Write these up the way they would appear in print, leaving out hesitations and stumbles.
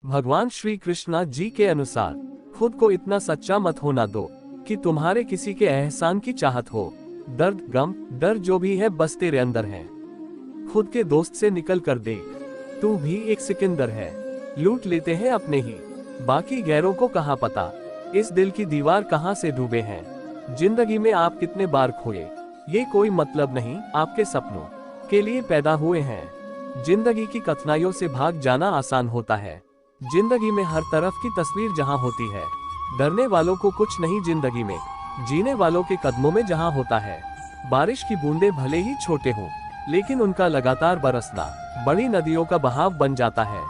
भगवान श्री कृष्णा जी के अनुसार खुद को इतना सच्चा मत होना दो कि तुम्हारे किसी के एहसान की चाहत हो। दर्द, गम, डर जो भी है बस तेरे अंदर है। खुद के दोस्त से निकल कर देख, तू भी एक सिकंदर है। लूट लेते हैं अपने ही, बाकी गैरों को कहाँ पता इस दिल की दीवार कहाँ से डूबे हैं। जिंदगी में आप कितने बार खोए ये कोई मतलब नहीं, आपके सपनों के लिए पैदा हुए हैं। जिंदगी की कठिनाइयों से भाग जाना आसान होता है। जिंदगी में हर तरफ की तस्वीर जहां होती है, डरने वालों को कुछ नहीं जिंदगी में, जीने वालों के कदमों में जहां होता है। बारिश की बूंदें भले ही छोटे हों, लेकिन उनका लगातार बरसना बड़ी नदियों का बहाव बन जाता है।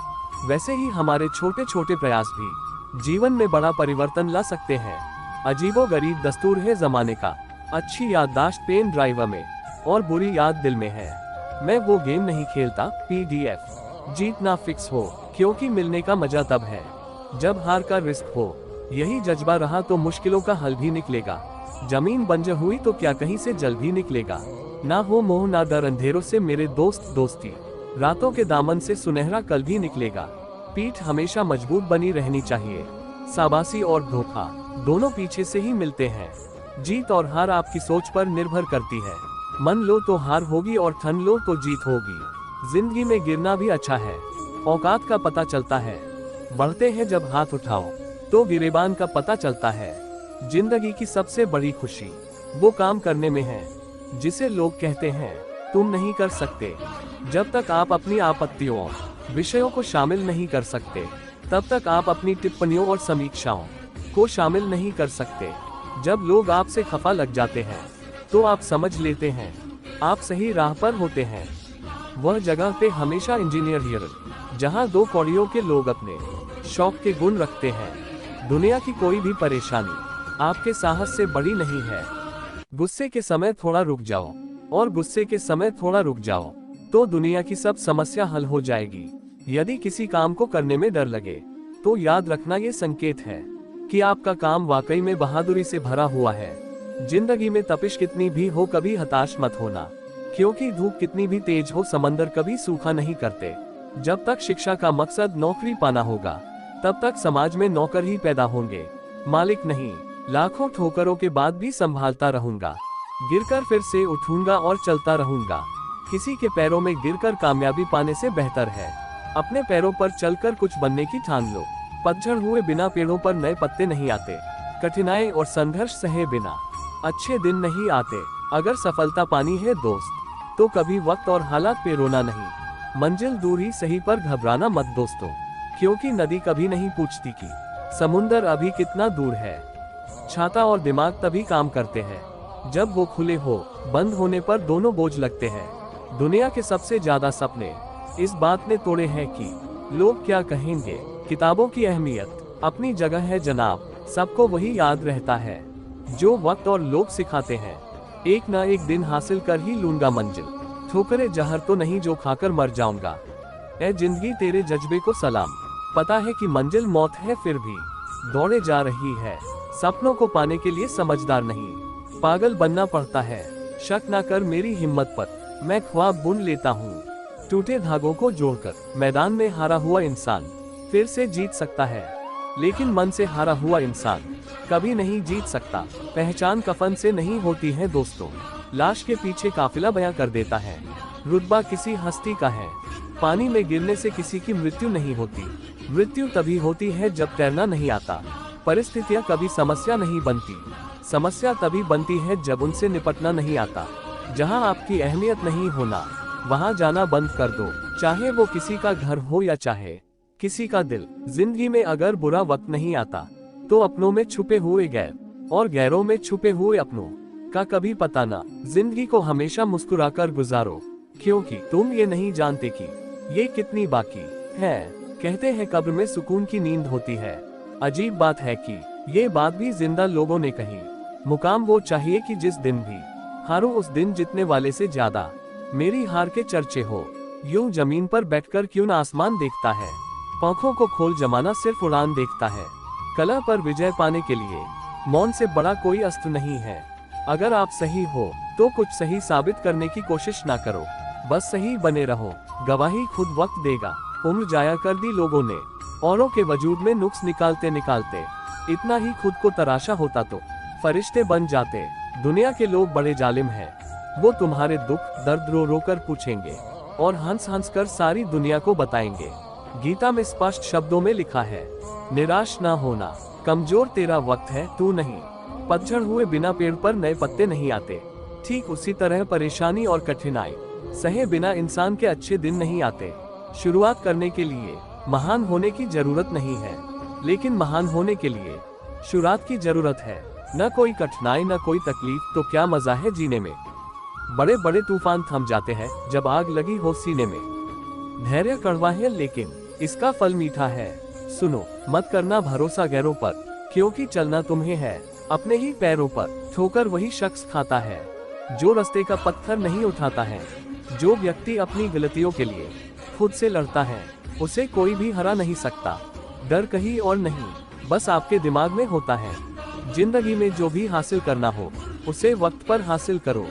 वैसे ही हमारे छोटे छोटे प्रयास भी जीवन में बड़ा परिवर्तन ला सकते हैं। अजीबोगरीब दस्तूर है जमाने का, अच्छी याददाश्त पेन ड्राइवर में और बुरी याद दिल में है। मैं वो गेम नहीं खेलता PDF, जीतना फिक्स हो, क्योंकि मिलने का मजा तब है जब हार का रिस्क हो। यही जज्बा रहा तो मुश्किलों का हल भी निकलेगा। जमीन बंजर हुई तो क्या कहीं से जल भी निकलेगा। ना हो मोह ना डर अंधेरों से मेरे दोस्त दोस्ती, रातों के दामन से सुनहरा कल भी निकलेगा। पीठ हमेशा मजबूत बनी रहनी चाहिए, शाबाशी और धोखा दोनों पीछे से ही मिलते हैं। जीत और हार आपकी सोच पर निर्भर करती है। मन लो तो हार होगी और ठन लो तो जीत होगी। जिंदगी में गिरना भी अच्छा है, औकात का पता चलता है। बढ़ते हैं जब हाथ उठाओ तो गिरेबान का पता चलता है। जिंदगी की सबसे बड़ी खुशी वो काम करने में है जिसे लोग कहते हैं तुम नहीं कर सकते। जब तक आप अपनी आपत्तियों और विषयों को शामिल नहीं कर सकते, तब तक आप अपनी टिप्पणियों और समीक्षाओं को शामिल नहीं कर सकते। जब लोग आपसे खफा लग जाते हैं तो आप समझ लेते हैं आप सही राह पर होते हैं। वह जगह पे हमेशा इंजीनियर हियर, जहाँ दो कौड़ियों के लोग अपने शौक के गुण रखते हैं। दुनिया की कोई भी परेशानी आपके साहस से बड़ी नहीं है। गुस्से के समय थोड़ा रुक जाओ और गुस्से के समय थोड़ा रुक जाओ तो दुनिया की सब समस्या हल हो जाएगी। यदि किसी काम को करने में डर लगे तो याद रखना ये संकेत है कि आपका काम वाकई में बहादुरी से भरा हुआ है। जिंदगी में तपिश कितनी भी हो कभी हताश मत होना, क्योंकि धूप कितनी भी तेज हो समंदर कभी सूखा नहीं करते। जब तक शिक्षा का मकसद नौकरी पाना होगा, तब तक समाज में नौकर ही पैदा होंगे, मालिक नहीं। लाखों ठोकरों के बाद भी संभालता रहूंगा, गिरकर फिर से उठूंगा और चलता रहूंगा। किसी के पैरों में गिरकर कामयाबी पाने से बेहतर है अपने पैरों पर चलकर कुछ बनने की ठान लो। पतझड़ हुए बिना पेड़ों पर नए पत्ते नहीं आते। कठिनाई और संघर्ष सहे बिना अच्छे दिन नहीं आते। अगर सफलता पानी है दोस्त, तो कभी वक्त और हालात पे रोना नहीं। मंजिल दूर ही सही पर घबराना मत दोस्तों, क्योंकि नदी कभी नहीं पूछती कि समुंदर अभी कितना दूर है। छाता और दिमाग तभी काम करते हैं जब वो खुले हो, बंद होने पर दोनों बोझ लगते हैं। दुनिया के सबसे ज्यादा सपने इस बात ने तोड़े हैं कि लोग क्या कहेंगे। किताबों की अहमियत अपनी जगह है जनाब, सबको वही याद रहता है जो वक्त और लोग सिखाते हैं। एक ना एक दिन हासिल कर ही लूंगा मंजिल, ठोकरे जहर तो नहीं जो खाकर मर जाऊंगा। ए जिंदगी तेरे जज्बे को सलाम, पता है कि मंजिल मौत है फिर भी दौड़े जा रही है। सपनों को पाने के लिए समझदार नहीं, पागल बनना पड़ता है। शक ना कर मेरी हिम्मत पर, मैं ख्वाब बुन लेता हूँ। टूटे धागों को जोड़कर मैदान में हारा हुआ इंसान फिर से जीत सकता है, लेकिन मन से हारा हुआ इंसान कभी नहीं जीत सकता। पहचान कफन से नहीं होती है दोस्तों, लाश के पीछे काफिला बयां कर देता है। रुतबा किसी हस्ती का है, पानी में गिरने से किसी की मृत्यु नहीं होती। मृत्यु तभी होती है जब तैरना नहीं आता। परिस्थितियां कभी समस्या नहीं बनती, समस्या तभी बनती है जब उनसे निपटना नहीं आता। जहां आपकी अहमियत नहीं होना, वहां जाना बंद कर दो, चाहे वो किसी का घर हो या चाहे किसी का दिल। जिंदगी में अगर बुरा वक्त नहीं आता, तो अपनों में छुपे हुए गैर और गैरों में छुपे हुए अपनों का कभी पता ना। जिंदगी को हमेशा मुस्कुराकर गुजारो, क्योंकि तुम ये नहीं जानते कि ये कितनी बाकी है। कहते हैं कब्र में सुकून की नींद होती है। अजीब बात है कि ये बात भी जिंदा लोगों ने कही। मुकाम वो चाहिए कि जिस दिन भी हारो उस दिन जीतने वाले से ज्यादा मेरी हार के चर्चे हो। यूं जमीन पर बैठकर क्यों ना आसमान देखता है, पंखों को खोल जमाना सिर्फ उड़ान देखता है। कला पर विजय पाने के लिए मौन से बड़ा कोई अस्त्र नहीं है। अगर आप सही हो तो कुछ सही साबित करने की कोशिश ना करो, बस सही बने रहो। गवाही खुद वक्त देगा। उम्र जाया कर दी लोगों ने, औरों के वजूद में नुक्स निकालते निकालते इतना ही खुद को तराशा होता तो फरिश्ते बन जाते। दुनिया के लोग बड़े जालिम हैं, वो तुम्हारे दुख दर्द रो रो कर पूछेंगे और हंस हंस कर सारी दुनिया को बताएंगे। गीता में स्पष्ट शब्दों में लिखा है, निराश ना होना, कमजोर तेरा वक्त है तू नहीं। पतझड़ हुए बिना पेड़ पर नए पत्ते नहीं आते। ठीक उसी तरह परेशानी और कठिनाई सहे बिना इंसान के अच्छे दिन नहीं आते। शुरुआत करने के लिए महान होने की जरूरत नहीं है, लेकिन महान होने के लिए शुरुआत की जरूरत है। न कोई कठिनाई न कोई तकलीफ तो क्या मजा है जीने में। बड़े बड़े तूफान थम जाते हैं जब आग लगी हो सीने में। धैर्य कड़वा है लेकिन इसका फल मीठा है। सुनो, मत करना भरोसा गैरों पर, क्योंकि चलना तुम्हें है अपने ही पैरों पर। ठोकर वही शख्स खाता है जो रास्ते का पत्थर नहीं उठाता है। जो व्यक्ति अपनी गलतियों के लिए खुद से लड़ता है उसे कोई भी हरा नहीं सकता। डर कहीं और नहीं, बस आपके दिमाग में होता है। जिंदगी में जो भी हासिल करना हो उसे वक्त पर हासिल करो,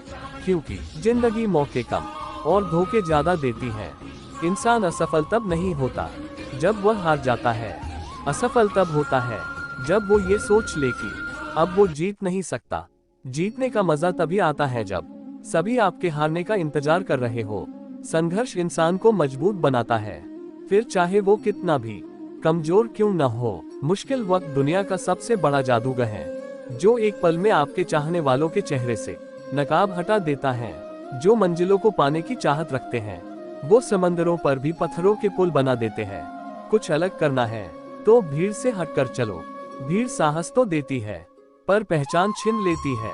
क्योंकि जिंदगी मौके कम और धोखे ज्यादा देती है। इंसान असफल तब नहीं होता जब वह हार जाता है, असफल तब होता है जब वो ये सोच ले कि अब वो जीत नहीं सकता। जीतने का मजा तभी आता है जब सभी आपके हारने का इंतजार कर रहे हो। संघर्ष इंसान को मजबूत बनाता है, फिर चाहे वो कितना भी कमजोर क्यों न हो। मुश्किल वक्त दुनिया का सबसे बड़ा जादूगर है, जो एक पल में आपके चाहने वालों के चेहरे से नकाब हटा देता है। जो मंजिलों को पाने की चाहत रखते हैं वो समंदरों पर भी पत्थरों के पुल बना देते हैं। कुछ अलग करना है तो भीड़ से हटकर चलो। भीड़ साहस तो देती है पर पहचान छीन लेती है।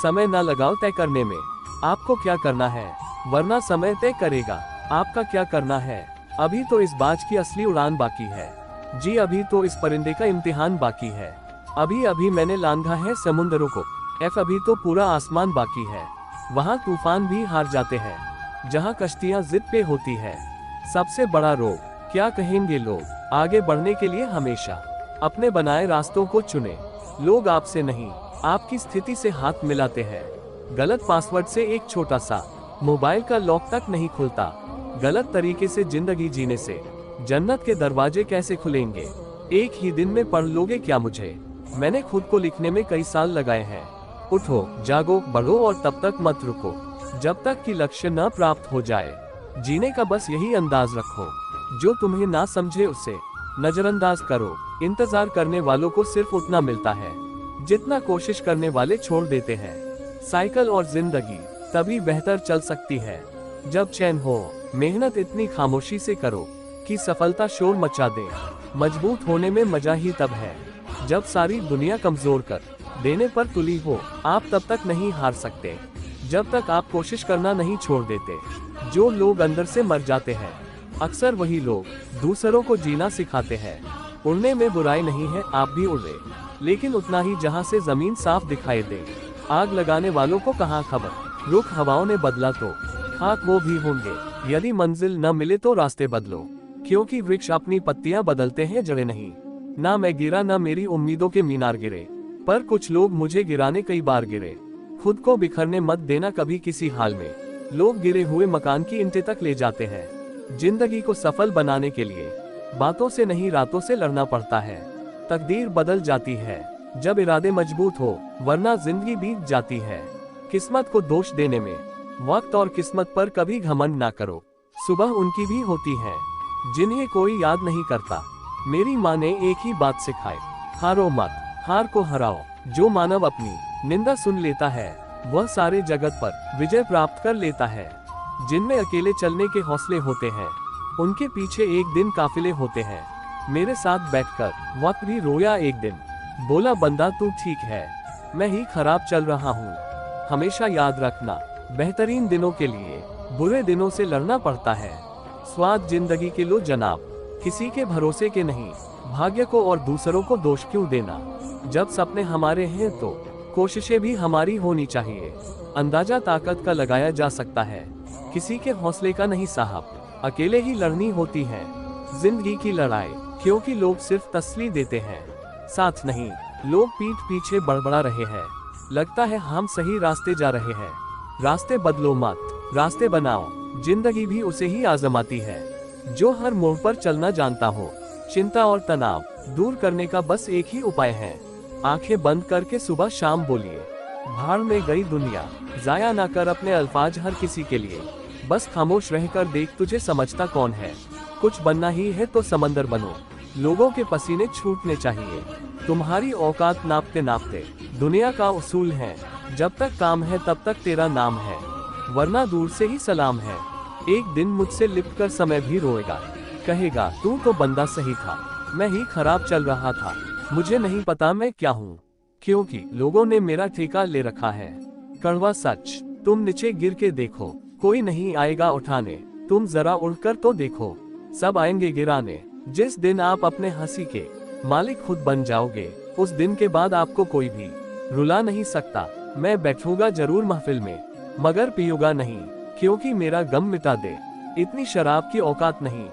समय न लगाओ तय करने में आपको क्या करना है, वरना समय तय करेगा आपका क्या करना है। अभी तो इस बाज की असली उड़ान बाकी है जी, अभी तो इस परिंदे का इम्तिहान बाकी है। अभी अभी मैंने लांघा है समुद्रों को, अभी तो पूरा आसमान बाकी है। वहाँ तूफान भी हार जाते हैं जहाँ कश्तियाँ जिद पे होती है। सबसे बड़ा रोग क्या कहेंगे लोग, आगे बढ़ने के लिए हमेशा अपने बनाए रास्तों को चुने। लोग आपसे नहीं आपकी स्थिति से हाथ मिलाते हैं। गलत पासवर्ड से एक छोटा सा मोबाइल का लॉक तक नहीं खुलता। गलत तरीके से जिंदगी जीने से जन्नत के दरवाजे कैसे खुलेंगे। एक ही दिन में पढ़ लोगे क्या मुझे, मैंने खुद को लिखने में कई साल लगाए हैं। उठो, जागो, बढ़ो और तब तक मत रुको जब तक कि लक्ष्य न प्राप्त हो जाए। जीने का बस यही अंदाज रखो, जो तुम्हें ना समझे उसे नजरअंदाज करो। इंतजार करने वालों को सिर्फ उतना मिलता है जितना कोशिश करने वाले छोड़ देते हैं। साइकिल और जिंदगी तभी बेहतर चल सकती है जब चैन हो। मेहनत इतनी खामोशी से करो कि सफलता शोर मचा दे। मजबूत होने में मजा ही तब है जब सारी दुनिया कमजोर कर देने पर तुली हो। आप तब तक नहीं हार सकते जब तक आप कोशिश करना नहीं छोड़ देते। जो लोग अंदर से मर जाते हैं अक्सर वही लोग दूसरों को जीना सिखाते हैं। उड़ने में बुराई नहीं है, आप भी उड़े, लेकिन उतना ही जहां से जमीन साफ दिखाई दे। आग लगाने वालों को कहाँ खबर, रुख हवाओं ने बदला तो खाक वो भी होंगे। यदि मंजिल न मिले तो रास्ते बदलो, क्योंकि वृक्ष अपनी पत्तियां बदलते हैं, जड़ें नहीं। ना मैं गिरा ना मेरी उम्मीदों के मीनार गिरे, पर कुछ लोग मुझे गिराने कई बार गिरे। खुद को बिखरने मत देना कभी किसी हाल में। लोग गिरे हुए मकान की ईंटें तक ले जाते हैं। जिंदगी को सफल बनाने के लिए बातों से नहीं रातों से लड़ना पड़ता है। तकदीर बदल जाती है जब इरादे मजबूत हो, वरना जिंदगी बीत जाती है। किस्मत को दोष देने में वक्त और किस्मत पर कभी घमंड ना करो। सुबह उनकी भी होती है जिन्हें कोई याद नहीं करता। मेरी माँ ने एक ही बात सिखाई, हारो मत, हार को हराओ। जो मानव अपनी निंदा सुन लेता है वह सारे जगत पर विजय प्राप्त कर लेता है। जिनमें अकेले चलने के हौसले होते हैं उनके पीछे एक दिन काफिले होते हैं। मेरे साथ बैठकर वक्त भी रोया एक दिन, बोला बंदा तू ठीक है, मैं ही खराब चल रहा हूँ। हमेशा याद रखना, बेहतरीन दिनों के लिए बुरे दिनों से लड़ना पड़ता है। स्वाद जिंदगी के लो जनाब, किसी के भरोसे के नहीं। भाग्य को और दूसरों को दोष क्यों देना, जब सपने हमारे हैं तो कोशिशें भी हमारी होनी चाहिए। अंदाजा ताकत का लगाया जा सकता है, किसी के हौसले का नहीं साहब। अकेले ही लड़नी होती है जिंदगी की लड़ाई, क्योंकि लोग सिर्फ तसल्ली देते हैं, साथ नहीं। लोग पीठ पीछे बड़बड़ा रहे हैं, लगता है हम सही रास्ते जा रहे हैं। रास्ते बदलो मत, रास्ते बनाओ। जिंदगी भी उसे ही आजमाती है जो हर मोड़ पर चलना जानता हो। चिंता और तनाव दूर करने का बस एक ही उपाय है। आंखें बंद करके सुबह शाम बोलिए, भाड़ में गई दुनिया। जाया ना कर अपने अल्फाज हर किसी के लिए। बस खामोश रहकर देख, तुझे समझता कौन है। कुछ बनना ही है तो समंदर बनो। लोगों के पसीने छूटने चाहिए तुम्हारी औकात नापते नापते। दुनिया का उसूल है, जब तक काम है तब तक तेरा नाम है, वरना दूर से ही सलाम है। एक दिन मुझसे लिपटकर समय भी रोएगा, कहेगा तू तो बंदा सही था, मैं ही खराब चल रहा था। मुझे नहीं पता मैं क्या हूँ, क्योंकि लोगों ने मेरा ठेका ले रखा है। कड़वा सच, तुम नीचे गिर के देखो, कोई नहीं आएगा उठाने। तुम जरा उड़कर तो देखो, सब आएंगे गिराने। जिस दिन आप अपने हंसी के मालिक खुद बन जाओगे, उस दिन के बाद आपको कोई भी रुला नहीं सकता। मैं बैठूंगा जरूर महफिल में, मगर पीऊंगा नहीं, क्योंकि मेरा गम मिटा दे इतनी शराब की औकात नहीं।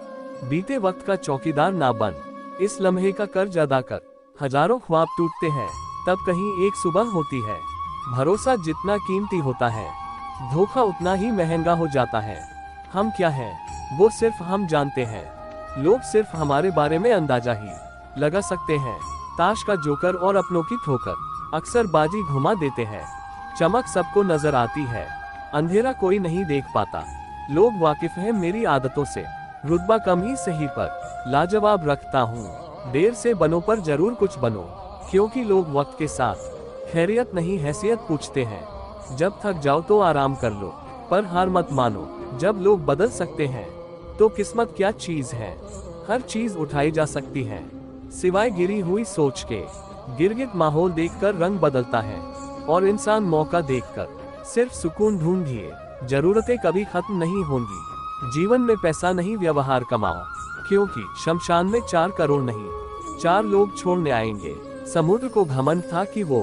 बीते वक्त का चौकीदार ना बन, इस लम्हे का कर्ज अदा कर। हजारों ख्वाब टूटते हैं, तब कहीं एक सुबह होती है। भरोसा जितना कीमती होता है, धोखा उतना ही महंगा हो जाता है। हम क्या हैं, वो सिर्फ हम जानते हैं। लोग सिर्फ हमारे बारे में अंदाजा ही लगा सकते हैं। ताश का जोकर और अपनों की ठोकर अक्सर बाजी घुमा देते हैं। चमक सबको नजर आती है, अंधेरा कोई नहीं देख पाता। लोग वाकिफ हैं मेरी आदतों से, रुतबा कम ही सही पर लाजवाब रखता हूँ। देर से बनो पर जरूर कुछ बनो, क्योंकि लोग वक्त के साथ खैरियत नहीं हैसियत पूछते हैं। जब थक जाओ तो आराम कर लो, पर हार मत मानो। जब लोग बदल सकते हैं तो किस्मत क्या चीज है। हर चीज उठाई जा सकती है, सिवाय गिरी हुई सोच के। गिरगिट माहौल देखकर रंग बदलता है, और इंसान मौका देखकर सिर्फ सुकून ढूंढिए। जरूरतें कभी खत्म नहीं होंगी। जीवन में पैसा नहीं व्यवहार कमाओ, क्योंकि शमशान में 4 करोड़ नहीं 4 लोग छोड़ने आएंगे। समुद्र को घमंड था कि वो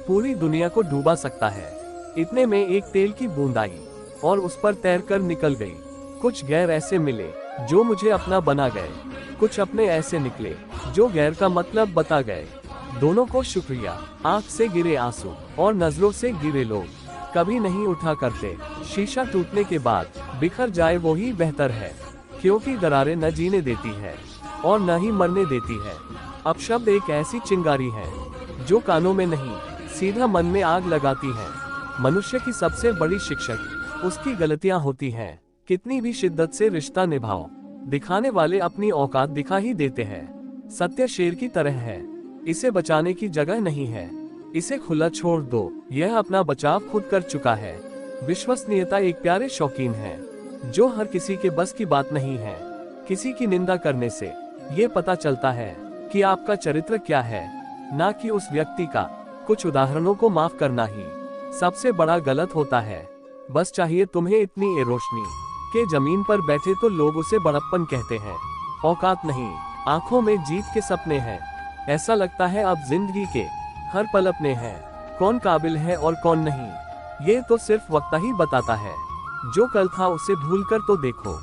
पूरी दुनिया को डूबा सकता है। इतने में एक तेल की बूंद आई और उस पर तैरकर निकल गई। कुछ गैर ऐसे मिले जो मुझे अपना बना गए, कुछ अपने ऐसे निकले जो गैर का मतलब बता गए। दोनों को शुक्रिया। आंख से गिरे आंसू और नजरों से गिरे लोग कभी नहीं उठा करते। शीशा टूटने के बाद बिखर जाए वो ही बेहतर है, क्योंकि दरारें न जीने देती है और न ही मरने देती है। अपशब्द एक ऐसी चिंगारी है जो कानों में नहीं, सीधा मन में आग लगाती है। मनुष्य की सबसे बड़ी शिक्षक उसकी गलतियां होती हैं। कितनी भी शिद्दत से रिश्ता निभाओ, दिखाने वाले अपनी औकात दिखा ही देते हैं। सत्य शेर की तरह है, इसे बचाने की जगह नहीं है। इसे खुला छोड़ दो, यह अपना बचाव खुद कर चुका है। विश्वसनीयता एक प्यारे शौकीन है, जो हर किसी के बस की बात नहीं है। किसी की निंदा करने से ये पता चलता है कि आपका चरित्र क्या है, ना कि उस व्यक्ति का। कुछ उदाहरणों को माफ करना ही सबसे बड़ा गलत होता है। बस चाहिए तुम्हें इतनी रोशनी के जमीन पर बैठे तो लोग उसे बड़प्पन कहते हैं। औकात नहीं, आंखों में जीत के सपने हैं। ऐसा लगता है अब जिंदगी के हर पल अपने हैं। कौन काबिल है और कौन नहीं, ये तो सिर्फ वक्त ही बताता है। जो कल था उसे भूलकर तो देखो,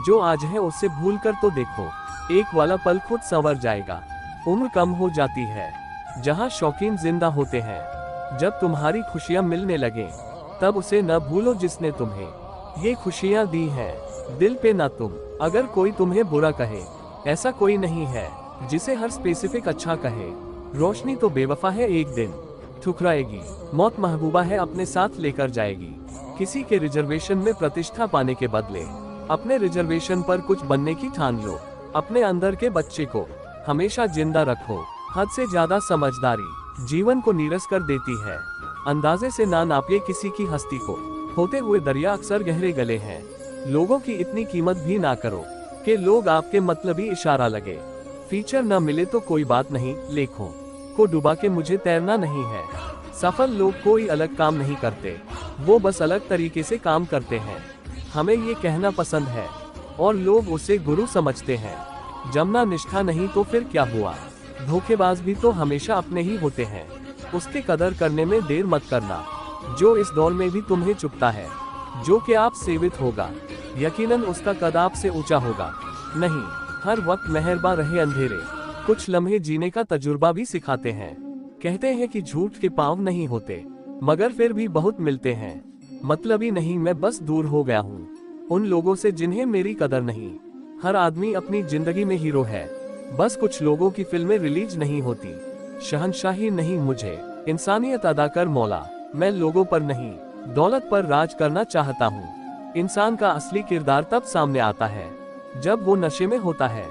जो आज है उसे भूलकर तो देखो। एक वाला पल खुद संवर जाएगा। उम्र कम हो जाती है जहाँ शौकीन जिंदा होते हैं। जब तुम्हारी खुशियाँ मिलने लगे तब उसे न भूलो जिसने तुम्हें ये खुशियाँ दी हैं। दिल पे ना तुम, अगर कोई तुम्हें बुरा कहे, ऐसा कोई नहीं है जिसे हर स्पेसिफिक अच्छा कहे। रोशनी तो बेवफा है, एक दिन ठुकराएगी। मौत महबूबा है, अपने साथ लेकर जाएगी। किसी के रिजर्वेशन में प्रतिष्ठा पाने के बदले अपने रिजर्वेशन पर कुछ बनने की ठान लो। अपने अंदर के बच्चे को हमेशा जिंदा रखो। हद से ज्यादा समझदारी जीवन को नीरस कर देती है। अंदाजे से ना नापिए किसी की हस्ती को, होते हुए दरिया अक्सर गहरे गले हैं। लोगों की इतनी कीमत भी ना करो कि लोग आपके मतलबी इशारा लगे। फीचर न मिले तो कोई बात नहीं, लेखों को डुबा के मुझे तैरना नहीं है। सफल लोग कोई अलग काम नहीं करते, वो बस अलग तरीके से काम करते हैं। हमें ये कहना पसंद है और लोग उसे गुरु समझते हैं। जमना निष्ठा नहीं तो फिर क्या हुआ। धोखेबाज भी तो हमेशा अपने ही होते हैं, उसके कदर करने में देर मत करना। जो इस दौर में भी तुम्हें चुपता है, जो कि आप सेवित होगा, यकीनन उसका कद आपसे ऊंचा होगा। नहीं, हर वक्त मेहरबान रहे अंधेरे कुछ लम्हे जीने का तजुर्बा भी सिखाते हैं। कहते हैं कि झूठ के पाँव नहीं होते, मगर फिर भी बहुत मिलते हैं। मतलबी नहीं, मैं बस दूर हो गया हूँ उन लोगों से जिन्हें मेरी कदर नहीं। हर आदमी अपनी जिंदगी में हीरो है, बस कुछ लोगों की फिल्में रिलीज नहीं होती। शहंशाही नहीं मुझे, इंसानियत अदा कर मौला। मैं लोगों पर नहीं, दौलत पर राज करना चाहता हूँ। इंसान का असली किरदार तब सामने आता है जब वो नशे में होता है।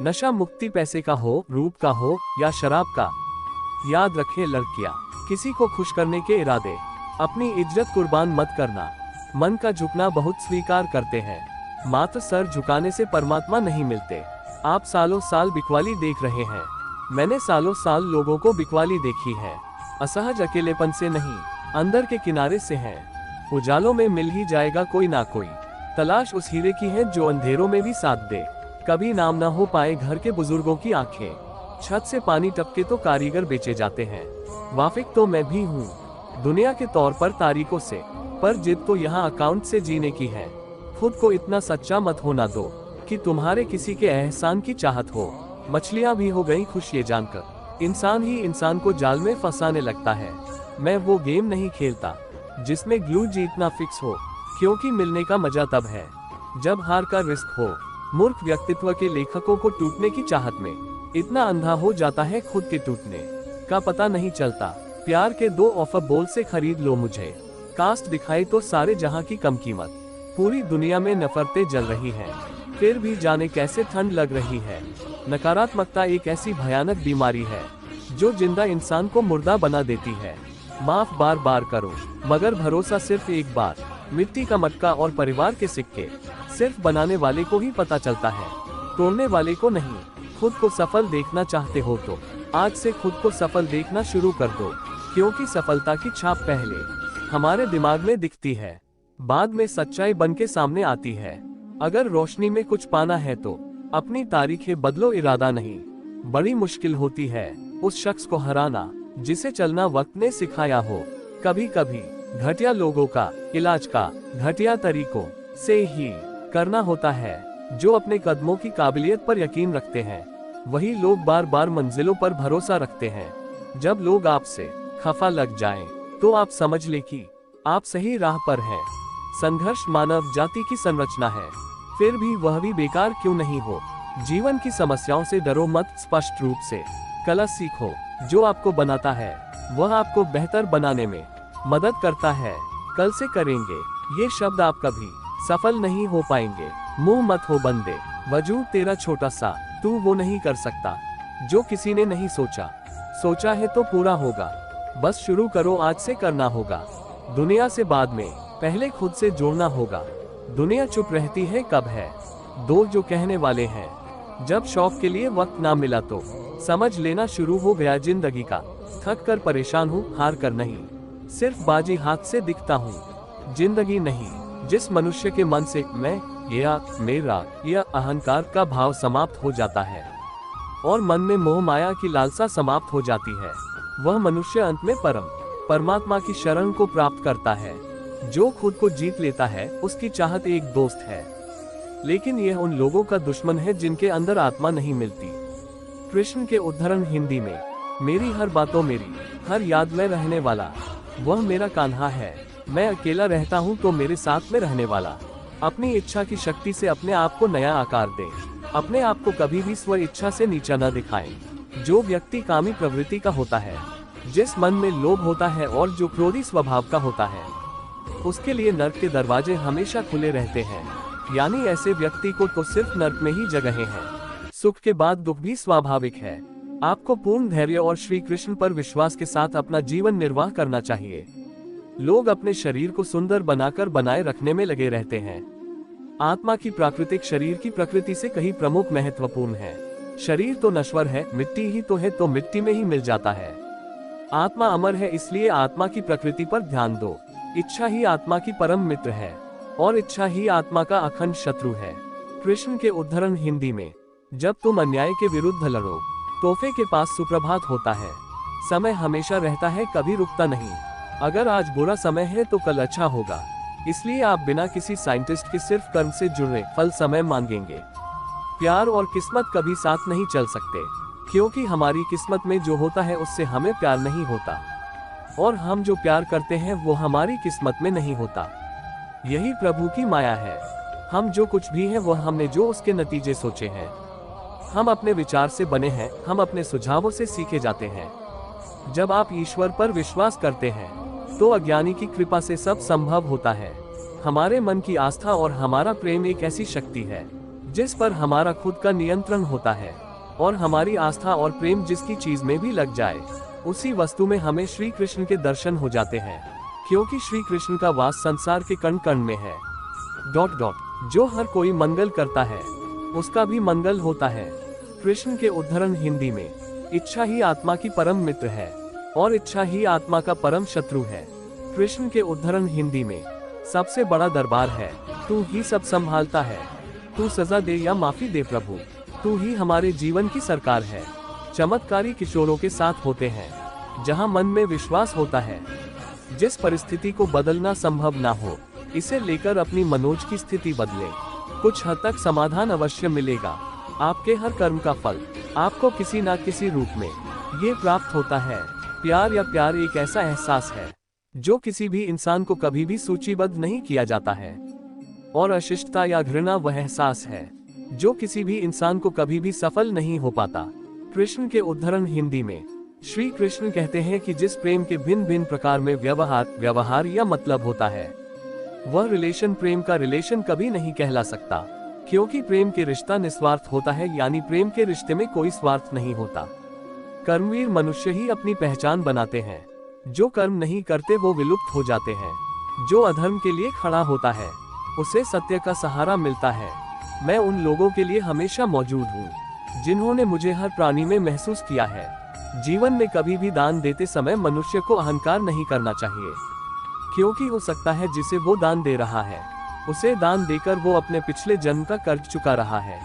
नशा मुक्ति पैसे का हो, रूप का हो या शराब का। याद रखें लड़कियां, किसी को खुश करने के इरादे अपनी इज्जत कुर्बान मत करना। मन का झुकना बहुत स्वीकार करते हैं, मात्र सर झुकाने से परमात्मा नहीं मिलते। आप सालों साल बिकवाली देख रहे हैं, मैंने सालों साल लोगों को बिकवाली देखी है। असहज अकेलेपन से नहीं, अंदर के किनारे से है। उजालों में मिल ही जाएगा कोई ना कोई। तलाश उस हीरे की है जो अंधेरों में भी साथ दे। कभी नाम ना हो पाए घर के बुजुर्गों की आंखें। छत से पानी टपके तो कारीगर बेचे जाते हैं। वाफिक तो मैं भी हूँ दुनिया के तौर पर तारीखों से, पर जिद तो यहाँ अकाउंट से जीने की है। खुद को इतना सच्चा मत होना दो कि तुम्हारे किसी के एहसान की चाहत हो। मछलियां भी हो गई खुश ये जानकर, इंसान ही इंसान को जाल में फंसाने लगता है। मैं वो गेम नहीं खेलता जिसमें ग्लू जीतना फिक्स हो, क्योंकि मिलने का मजा तब है जब हार का रिस्क हो। मूर्ख व्यक्तित्व के लेखकों को टूटने की चाहत में इतना अंधा हो जाता है, खुद के टूटने का पता नहीं चलता। प्यार के 2 ऑफर बोल से खरीद लो मुझे, कास्ट दिखाई तो सारे जहां की कम कीमत। पूरी दुनिया में नफरतें जल रही हैं, फिर भी जाने कैसे ठंड लग रही है। नकारात्मकता एक ऐसी भयानक बीमारी है जो जिंदा इंसान को मुर्दा बना देती है। माफ बार बार करो मगर भरोसा सिर्फ एक बार। मिट्टी का मटका और परिवार के सिक्के सिर्फ बनाने वाले को ही पता चलता है, तोड़ने वाले को नहीं। खुद को सफल देखना चाहते हो तो आज से खुद को सफल देखना शुरू कर दो, क्योंकि सफलता की छाप पहले हमारे दिमाग में दिखती है, बाद में सच्चाई बन के सामने आती है। अगर रोशनी में कुछ पाना है तो अपनी तारीखें बदलो, इरादा नहीं। बड़ी मुश्किल होती है उस शख्स को हराना जिसे चलना वक्त ने सिखाया हो। कभी कभी घटिया लोगों का इलाज का घटिया तरीकों से ही करना होता है। जो अपने कदमों की काबिलियत पर यकीन रखते हैं वही लोग बार बार मंजिलों पर भरोसा रखते हैं। जब लोग आपसे खफा लग जाएं, तो आप समझ ले कि आप सही राह पर हैं। संघर्ष मानव जाति की संरचना है, फिर भी वह भी बेकार क्यों नहीं हो। जीवन की समस्याओं से डरो मत, स्पष्ट रूप से कला सीखो। जो आपको बनाता है वह आपको बेहतर बनाने में मदद करता है। कल से करेंगे ये शब्द आप कभी सफल नहीं हो पाएंगे। मुंह मत हो बंदे, वजूद तेरा छोटा सा, तू वो नहीं कर सकता जो किसी ने नहीं सोचा। सोचा है तो पूरा होगा, बस शुरू करो आज से करना होगा। दुनिया से बाद में, पहले खुद से जोड़ना होगा। दुनिया चुप रहती है कब है दो जो कहने वाले हैं। जब शौक के लिए वक्त ना मिला तो समझ लेना शुरू हो गया जिंदगी का। थक कर परेशान हूँ, हार कर नहीं, सिर्फ बाजी हाथ से दिखता हूँ। जिंदगी नहीं, जिस मनुष्य के मन से मैं या मेरा या अहंकार का भाव समाप्त हो जाता है और मन में मोह माया की लालसा समाप्त हो जाती है, वह मनुष्य अंत में परमात्मा की शरण को प्राप्त करता है। जो खुद को जीत लेता है उसकी चाहत एक दोस्त है, लेकिन यह उन लोगों का दुश्मन है जिनके अंदर आत्मा नहीं मिलती। कृष्ण के उद्धरण हिंदी में, मेरी हर बातों मेरी हर याद में रहने वाला, वह मेरा कान्हा है। मैं अकेला रहता हूँ तो मेरे साथ में रहने वाला। अपनी इच्छा की शक्ति से अपने आप को नया आकार दे, अपने आप को कभी भी स्व इच्छा से नीचा न दिखाएं। जो व्यक्ति कामी प्रवृत्ति का होता है, जिस मन में लोभ होता है और जो क्रोधी स्वभाव का होता है, उसके लिए नर्क के दरवाजे हमेशा खुले रहते हैं। यानी ऐसे व्यक्ति को तो सिर्फ नर्क में ही जगहें हैं। सुख के बाद दुख भी स्वाभाविक है। आपको पूर्ण धैर्य और श्री कृष्ण पर विश्वास के साथ अपना जीवन निर्वाह करना चाहिए। लोग अपने शरीर को सुंदर बनाकर बनाए रखने में लगे रहते हैं। आत्मा की प्राकृतिक शरीर की प्रकृति से कहीं प्रमुख महत्वपूर्ण है। शरीर तो नश्वर है, मिट्टी ही तो है, तो मिट्टी में ही मिल जाता है। आत्मा अमर है, इसलिए आत्मा की प्रकृति पर ध्यान दो। इच्छा ही आत्मा की परम मित्र है और इच्छा ही आत्मा का अखंड शत्रु है। कृष्ण के उद्धरण हिंदी में, जब तुम अन्याय के विरुद्ध लड़ो, तोहफे के पास सुप्रभात होता है। समय हमेशा रहता है, कभी रुकता नहीं। अगर आज बुरा समय है तो कल अच्छा होगा। इसलिए आप बिना किसी साइंटिस्ट के सिर्फ कर्म से जुड़े फल समय मांगेंगे। प्यार और किस्मत कभी साथ नहीं चल सकते, क्योंकि हमारी किस्मत में जो होता है उससे हमें प्यार नहीं होता, और हम जो प्यार करते हैं वो हमारी किस्मत में नहीं होता। यही प्रभु की माया है। हम जो कुछ भी है वह हमने जो उसके नतीजे सोचे हैं। हम अपने विचार से बने हैं, हम अपने सुझावों से सीखे जाते हैं। जब आप ईश्वर पर विश्वास करते हैं तो अज्ञानी की कृपा से सब संभव होता है। हमारे मन की आस्था और हमारा प्रेम एक ऐसी शक्ति है जिस पर हमारा खुद का नियंत्रण होता है, और हमारी आस्था और प्रेम जिसकी चीज में भी लग जाए उसी वस्तु में हमें श्री कृष्ण के दर्शन हो जाते हैं, क्योंकि श्री कृष्ण का वास संसार के कण कण में है। ... जो हर कोई मंगल करता है उसका भी मंगल होता है। कृष्ण के उद्धरण हिंदी में, इच्छा ही आत्मा की परम मित्र है और इच्छा ही आत्मा का परम शत्रु है। कृष्ण के उद्धरण हिंदी में, सबसे बड़ा दरबार है, तू ही सब संभालता है, तू सजा दे या माफी दे प्रभु, तू ही हमारे जीवन की सरकार है। चमत्कारी किशोरों के साथ होते हैं जहां मन में विश्वास होता है। जिस परिस्थिति को बदलना संभव ना हो, इसे लेकर अपनी मनोज की स्थिति बदले, कुछ हद तक समाधान अवश्य मिलेगा। आपके हर कर्म का फल आपको किसी न किसी रूप में ये प्राप्त होता है। प्यार या प्यार एक ऐसा एहसास है जो किसी भी इंसान को कभी भी सूचीबद्ध नहीं किया जाता है, और अशिष्टता या घृणा वह एहसास है जो किसी भी इंसान को कभी भी सफल नहीं हो पाता। कृष्ण के उद्धरण हिंदी में, श्री कृष्ण कहते हैं कि जिस प्रेम के भिन्न भिन्न प्रकार में व्यवहार या मतलब होता है, वह रिलेशन प्रेम का रिलेशन कभी नहीं कहला सकता, क्योंकि प्रेम के रिश्ता निस्वार्थ होता है, यानी प्रेम के रिश्ते में कोई स्वार्थ नहीं होता। कर्मवीर मनुष्य ही अपनी पहचान बनाते हैं, जो कर्म नहीं करते वो विलुप्त हो जाते हैं। जो अधर्म के लिए खड़ा होता है उसे सत्य का सहारा मिलता है। मैं उन लोगों के लिए हमेशा मौजूद हूँ जिन्होंने मुझे हर प्राणी में महसूस किया है। जीवन में कभी भी दान देते समय मनुष्य को अहंकार नहीं करना चाहिए, क्योंकि हो सकता है जिसे वो दान दे रहा है उसे दान देकर वो अपने पिछले जन्म का कर्ज चुका रहा है।